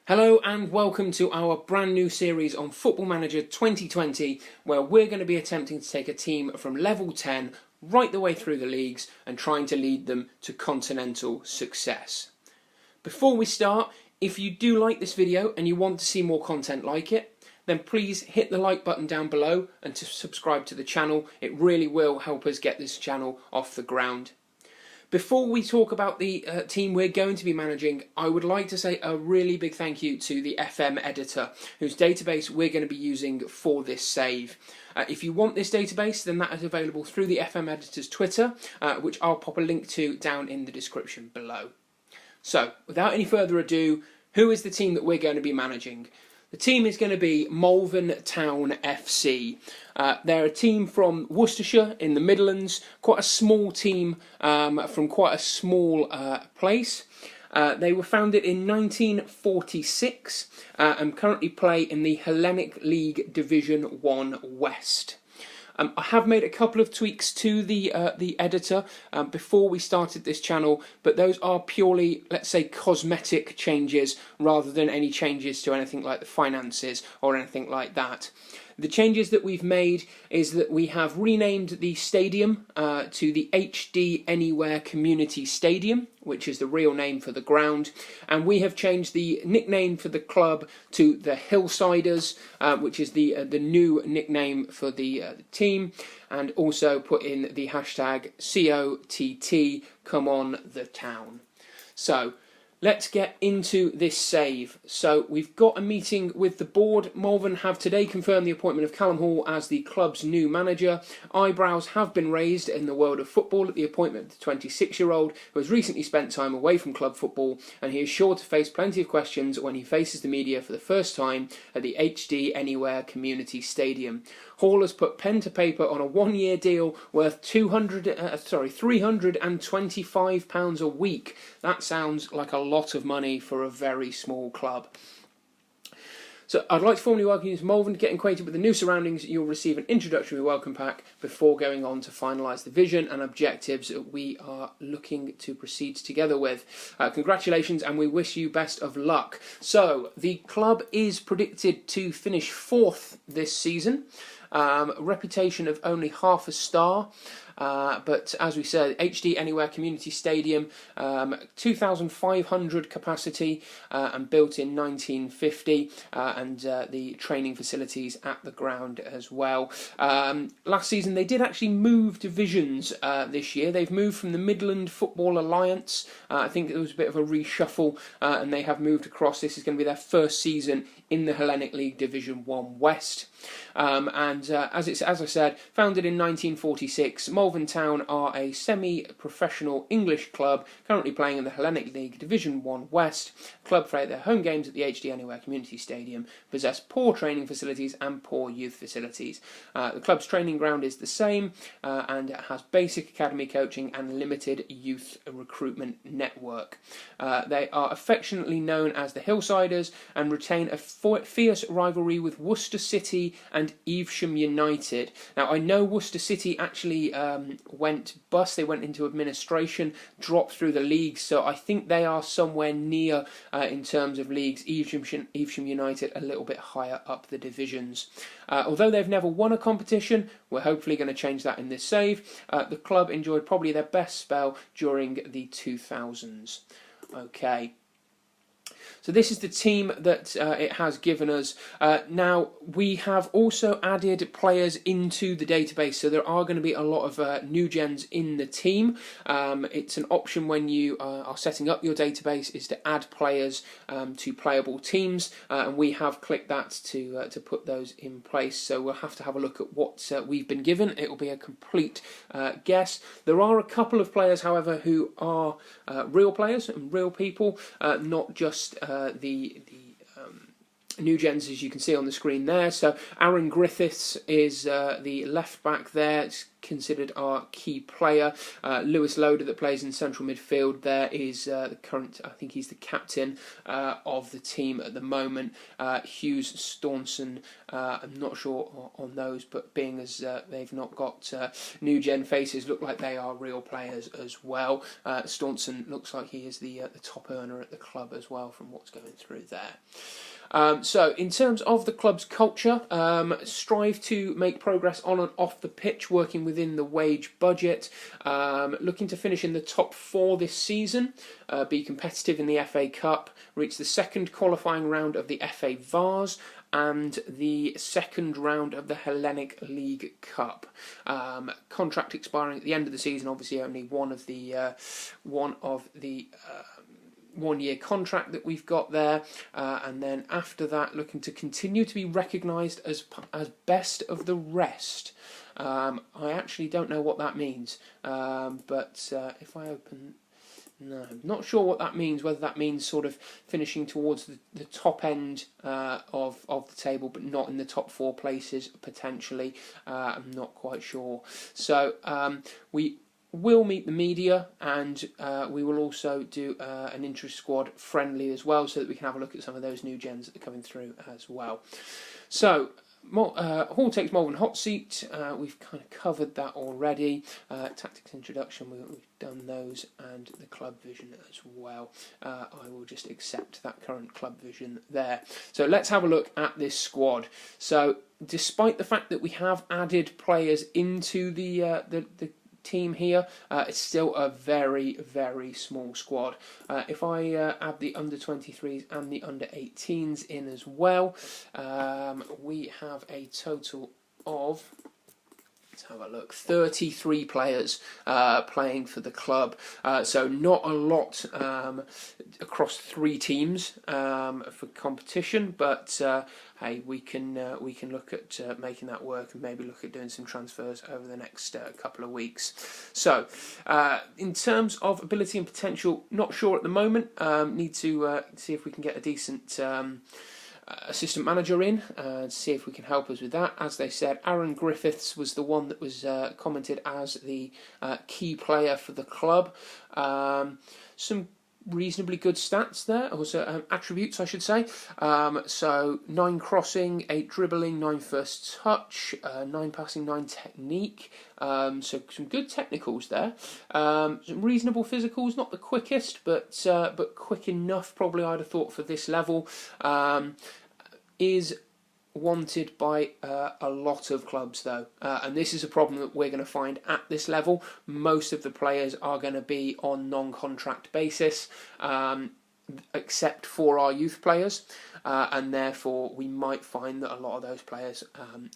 Hello and welcome to our brand new series on Football Manager 2020, where we're going to be attempting to take a team from level 10 right the way through the leagues and trying to lead them to continental success. Before we start, if you do like this video and you want to see more content like it, then please hit the like button down below and to subscribe to the channel. It really will help us get this channel off the ground. Before we talk about the team we're going to be managing, I would like to say a really big thank you to the FM editor, whose database we're going to be using for this save. If you want this database, then that is available through the FM editor's Twitter, which I'll pop a link to down in the description below. So, without any further ado, who is the team that we're going to be managing? The team is going to be Malvern Town FC. They're a team from Worcestershire in the Midlands, quite a small team from quite a small place. They were founded in 1946 and currently play in the Hellenic League Division 1 West. I have made a couple of tweaks to the editor before we started this channel, but those are purely, let's say, cosmetic changes rather than any changes to anything like the finances or anything like that. The changes that we've made is that we have renamed the stadium to the HD Anywhere Community Stadium, which is the real name for the ground, and we have changed the nickname for the club to the Hillsiders, which is the new nickname for the team, and also put in the hashtag COTT, come on the town. So, let's get into this save. So we've got a meeting with the board. Malvern have today confirmed the appointment of Callum Hall as the club's new manager. Eyebrows have been raised in the world of football at the appointment of the 26-year-old who has recently spent time away from club football, and he is sure to face plenty of questions when he faces the media for the first time at the HD Anywhere Community Stadium. Hall has put pen to paper on a one-year deal worth £325 a week. That sounds like a lot of money for a very small club. So I'd like to formally welcome you to Malvern. To get acquainted with the new surroundings, you'll receive an introductory welcome pack before going on to finalise the vision and objectives that we are looking to proceed together with. Congratulations, and we wish you best of luck. So the club is predicted to finish 4th this season. A reputation of only half a star, but as we said, HD Anywhere Community Stadium, 2,500 capacity and built in 1950, and the training facilities at the ground as well. Last season they did actually move divisions this year. They've moved from the Midland Football Alliance. I think there was a bit of a reshuffle and they have moved across. This is going to be their first season in the Hellenic League Division 1 West. As I said, founded in 1946, Malvern Town are a semi-professional English club currently playing in the Hellenic League Division 1 West. The club play their home games at the HD Anywhere Community Stadium, possess poor training facilities and poor youth facilities. The club's training ground is the same and it has basic academy coaching and limited youth recruitment network. They are affectionately known as the Hillsiders and retain a fierce rivalry with Worcester City and Evesham United. Now, I know Worcester City actually went bust. They went into administration, dropped through the leagues, so I think they are somewhere near in terms of leagues. Evesham United a little bit higher up the divisions. Although they've never won a competition, we're hopefully going to change that in this save. The club enjoyed probably their best spell during the 2000s. Okay. So this is the team that it has given us. Now, we have also added players into the database, so there are going to be a lot of new gens in the team. It's an option when you are setting up your database is to add players to playable teams, and we have clicked that to put those in place. So we'll have to have a look at what we've been given. It will be a complete guess. There are a couple of players, however, who are real players and real people, not just new gens, as you can see on the screen there. So Aaron Griffiths is the left back there. It's considered our key player. Lewis Loader, that plays in central midfield there, is the current, I think he's the captain of the team at the moment. Hughes, Staunton, I'm not sure on those, but being as they've not got new gen faces, look like they are real players as well. Staunton looks like he is the top earner at the club as well from what's going through there. So in terms of the club's culture, strive to make progress on and off the pitch, working within the wage budget, looking to finish in the top 4 this season, be competitive in the FA Cup, reach the second qualifying round of the FA Vars, and the second round of the Hellenic League Cup. Contract expiring at the end of the season, obviously only one of the 1-year contract that we've got there, and then after that looking to continue to be recognised as best of the rest. I actually don't know what that means, but if I open... No, I'm not sure what that means, whether that means sort of finishing towards the top end of the table, but not in the top 4 places, potentially. I'm not quite sure. So we will meet the media, and we will also do an intra-squad friendly as well, so that we can have a look at some of those new gens that are coming through as well. So Hall takes Malvern hot seat. We've kind of covered that already. Tactics introduction, we've done those, and the club vision as well. I will just accept that current club vision there. So let's have a look at this squad. So despite the fact that we have added players into the team here, it's still a very, very small squad. If I add the under-23s and the under-18s in as well, we have a total of, let's have a look, 33 players playing for the club. So not a lot across 3 teams for competition, but hey, we can look at making that work, and maybe look at doing some transfers over the next couple of weeks. So in terms of ability and potential, not sure at the moment. Need to see if we can get a decent assistant manager in, see if we can help us with that. As they said, Aaron Griffiths was the one that was commented as the key player for the club. Some reasonably good stats there, also attributes I should say. So 9 crossing, 8 dribbling, 9 first touch, 9 passing, 9 technique. So some good technicals there. Some reasonable physicals, not the quickest, but quick enough probably I'd have thought for this level. Is wanted by a lot of clubs though, and this is a problem that we're going to find at this level. Most of the players are going to be on non-contract basis, except for our youth players, and therefore we might find that a lot of those players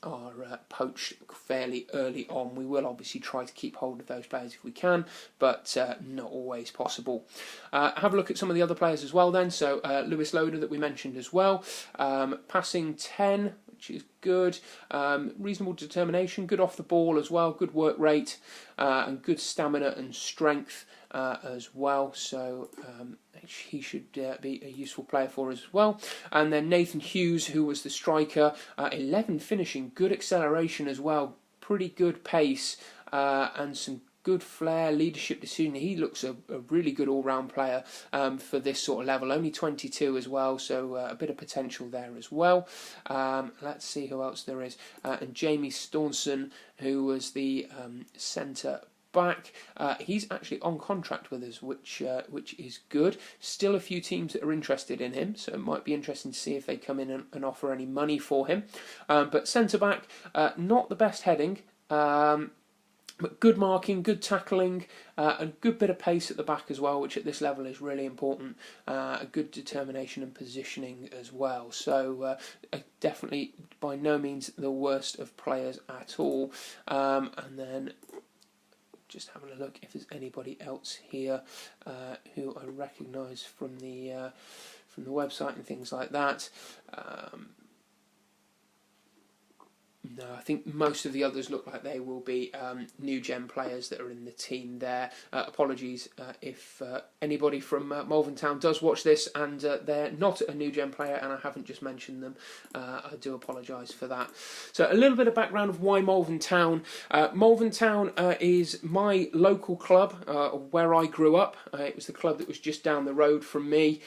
are poached fairly early on. We will obviously try to keep hold of those players if we can, but not always possible. Have a look at some of the other players as well then. So Lewis Loader, that we mentioned as well, passing 10, which is good. Reasonable determination, good off the ball as well, good work rate, and good stamina and strength as well. So he should be a useful player for us as well. And then Nathan Hughes, who was the striker, 11 finishing, good acceleration as well, pretty good pace, and some good flair, leadership decision. He looks a really good all-round player for this sort of level. Only 22 as well, so a bit of potential there as well. Let's see who else there is. And Jamie Staunton, who was the centre back. He's actually on contract with us, which is good. Still a few teams that are interested in him, so it might be interesting to see if they come in and offer any money for him. But centre back, not the best heading. But good marking, good tackling, a good bit of pace at the back as well, which at this level is really important. A good determination and positioning as well. So definitely by no means the worst of players at all. And then just having a look if there's anybody else here who I recognise from the website and things like that. No, I think most of the others look like they will be new gen players that are in the team there. Apologies if anybody from Malvern Town does watch this and they're not a new gen player and I haven't just mentioned them. I do apologise for that. So a little bit of background of why Malvern Town. Malvern Town is my local club, where I grew up. It was the club that was just down the road from me.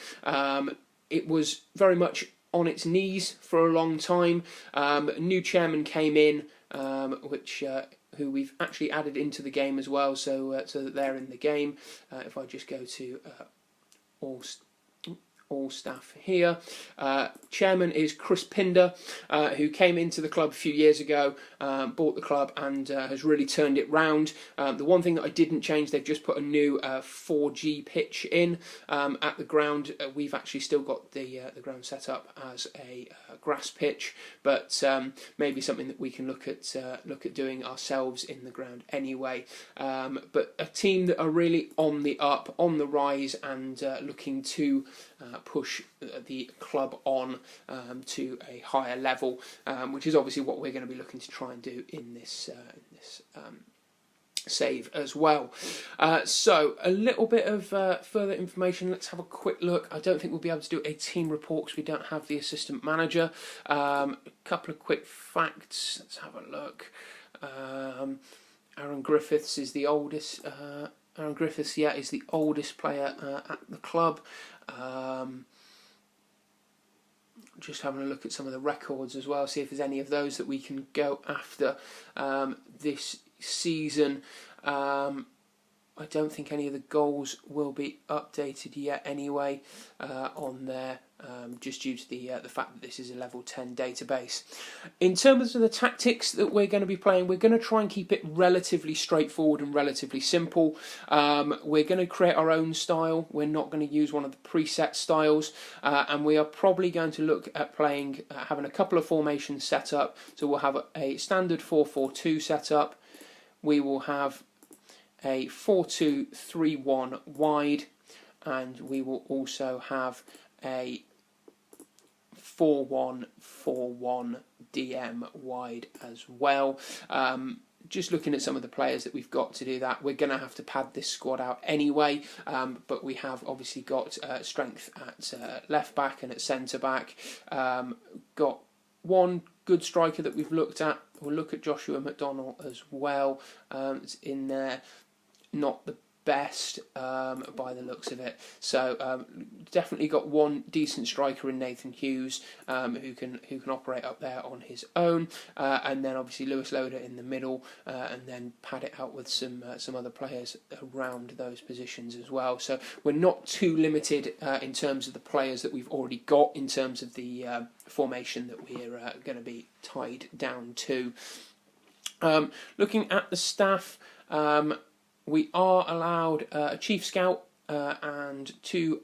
It was very much on its knees for a long time. A new chairman came in, who we've actually added into the game as well, so that they're in the game. If I just go to all staff here. Chairman is Chris Pinder, who came into the club a few years ago, bought the club and has really turned it round. The one thing that I didn't change, they've just put a new 4G pitch in at the ground. We've actually still got the ground set up as a grass pitch, but maybe something that we can look at doing ourselves in the ground anyway. But a team that are really on the up, on the rise, and looking to push the club on to a higher level, which is obviously what we're going to be looking to try and do in this save as well. So a little bit of further information. Let's have a quick look. I don't think we'll be able to do a team report because we don't have the assistant manager. A couple of quick facts. Let's have a look. Aaron Griffiths is the oldest. Aaron Griffiths, is the oldest player at the club. Just having a look at some of the records as well, see if there's any of those that we can go after this season. I don't think any of the goals will be updated yet anyway on there, just due to the fact that this is a level 10 database. In terms of the tactics that we're going to be playing, we're going to try and keep it relatively straightforward and relatively simple. We're going to create our own style. We're not going to use one of the preset styles, and we are probably going to look at playing, having a couple of formations set up. So we'll have a standard 4-4-2 set up. We will have a 4-2-3-1 wide, and we will also have a 4-1-4-1 DM wide as well. Just looking at some of the players that we've got to do that, we're going to have to pad this squad out anyway, but we have obviously got strength at left back and at centre back. Got one good striker that we've looked at. We'll look at Joshua McDonnell as well. It's in there. Not the best by the looks of it. So definitely got one decent striker in Nathan Hughes, who can operate up there on his own, and then obviously Lewis Loader in the middle, and then pad it out with some other players around those positions as well. So we're not too limited in terms of the players that we've already got in terms of the formation that we're going to be tied down to. Looking at the staff. We are allowed a chief scout and two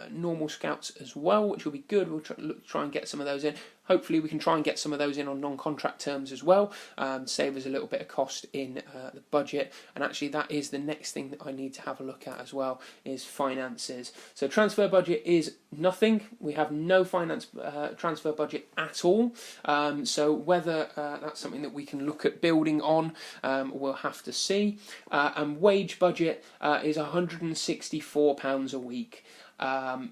normal scouts as well, which will be good. We'll try and get some of those in. Hopefully we can try and get some of those in on non-contract terms as well, save us a little bit of cost in the budget. And actually that is the next thing that I need to have a look at as well, is finances. So transfer budget is nothing. We have no transfer budget at all. So whether that's something that we can look at building on, we'll have to see. And wage budget is £164 a week.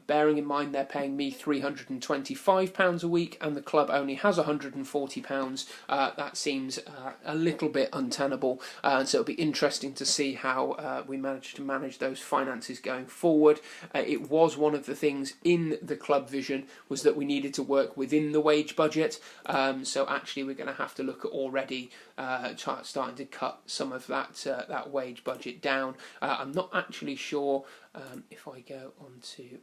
Bearing in mind they're paying me £325 a week and the club only has £140, that seems a little bit untenable, so it'll be interesting to see how we manage to manage those finances going forward. It was one of the things in the club vision, was that we needed to work within the wage budget, so actually we're going to have to look at already starting to cut some of that wage budget down. I'm not actually sure. If I go on to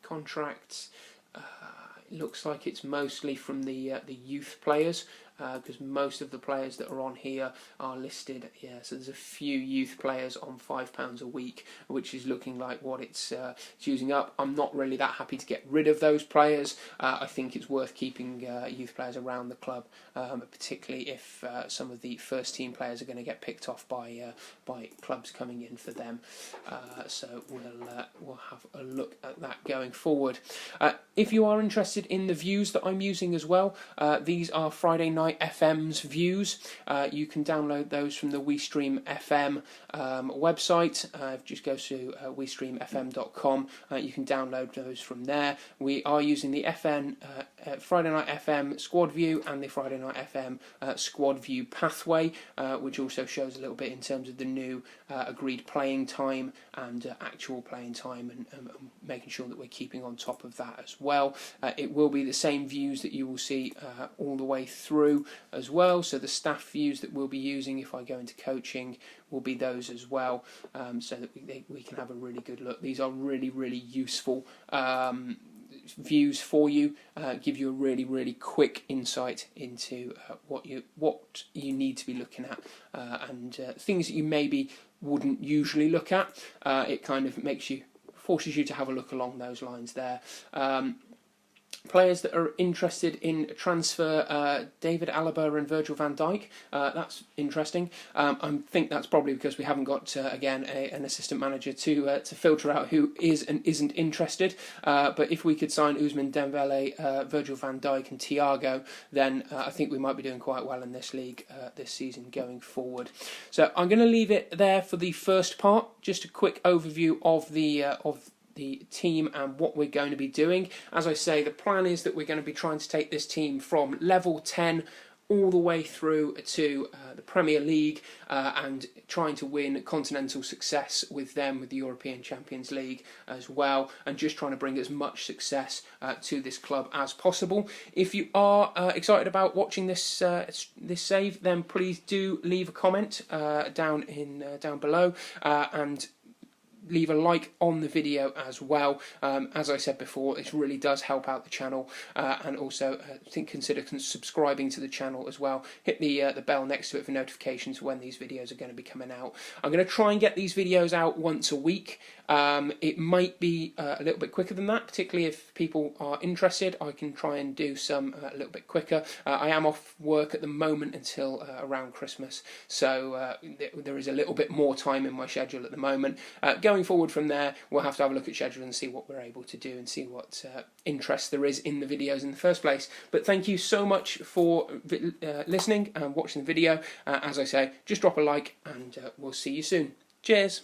contracts, it looks like it's mostly from the youth players, because most of the players that are on here are listed. So there's a few youth players on £5 a week, which is looking like what it's using up. I'm not really that happy to get rid of those players. I think it's worth keeping youth players around the club, particularly if some of the first team players are going to get picked off by clubs coming in for them. So we'll have a look at that going forward. If you are interested in the views that I'm using as well, these are Friday night Night FM's views. You can download those from the WeStream FM website. Just go to WeStreamFM.com. You can download those from there. We are using the Friday Night FM squad view and the Friday Night FM squad view pathway, which also shows a little bit in terms of the new agreed playing time and actual playing time, and making sure that we're keeping on top of that as well. It will be the same views that you will see all the way through as well. So the staff views that we'll be using if I go into coaching will be those as well, so that we can have a really good look. These are really, really useful views for you, give you a really, really quick insight into what you need to be looking at, and things that you maybe wouldn't usually look at. It kind of forces you to have a look along those lines there. Players that are interested in transfer, David Alaba and Virgil van Dijk. That's interesting. I think that's probably because we haven't got, again, an assistant manager to filter out who is and isn't interested. But if we could sign Ousmane Dembele, Virgil van Dijk and Thiago, then I think we might be doing quite well in this league this season going forward. So I'm going to leave it there for the first part. Just a quick overview of the team and what we're going to be doing. As I say, the plan is that we're going to be trying to take this team from level 10 all the way through to the Premier League, and trying to win continental success with them, with the European Champions League as well, and just trying to bring as much success to this club as possible. If you are excited about watching this save, then please do leave a comment down below, and leave a like on the video as well. As I said before, this really does help out the channel, and also consider subscribing to the channel as well. Hit the bell next to it for notifications when these videos are going to be coming out. I'm going to try and get these videos out once a week. It might be a little bit quicker than that, particularly if people are interested. I can try and do some a little bit quicker. I am off work at the moment until around Christmas, so there is a little bit more time in my schedule at the moment. Going forward from there, we'll have to have a look at schedule and see what we're able to do and see what interest there is in the videos in the first place. But thank you so much for listening and watching the video. As I say, just drop a like, and we'll see you soon. Cheers.